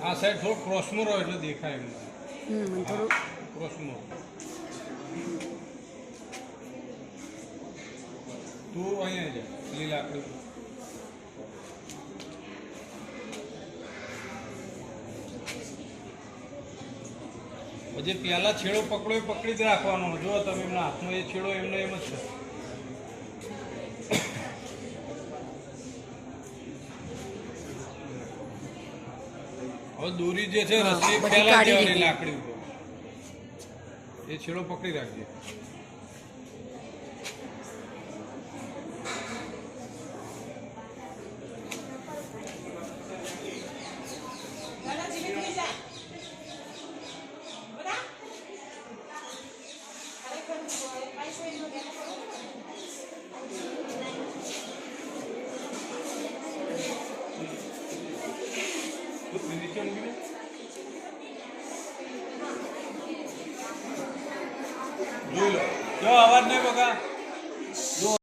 આ સાઈડ થોડો ક્રોસમાં રહ્યો એટલે દેખાય એમ થોડું ક્રોસમાં. તું અહીંયા જા પેલી લાકડી પછી પેલા છેડો પકડો એ પકડી જ રાખવાનો. જો તમે એમના હાથમાં એ છેડો એમને એમ જ છે. હવે દોરી જે છે રસ્સી પેલા દેવાની લાકડી ઉપર એ છેડો પકડી રાખજે. જોઈ લો જો અવાજ નહીં બગા.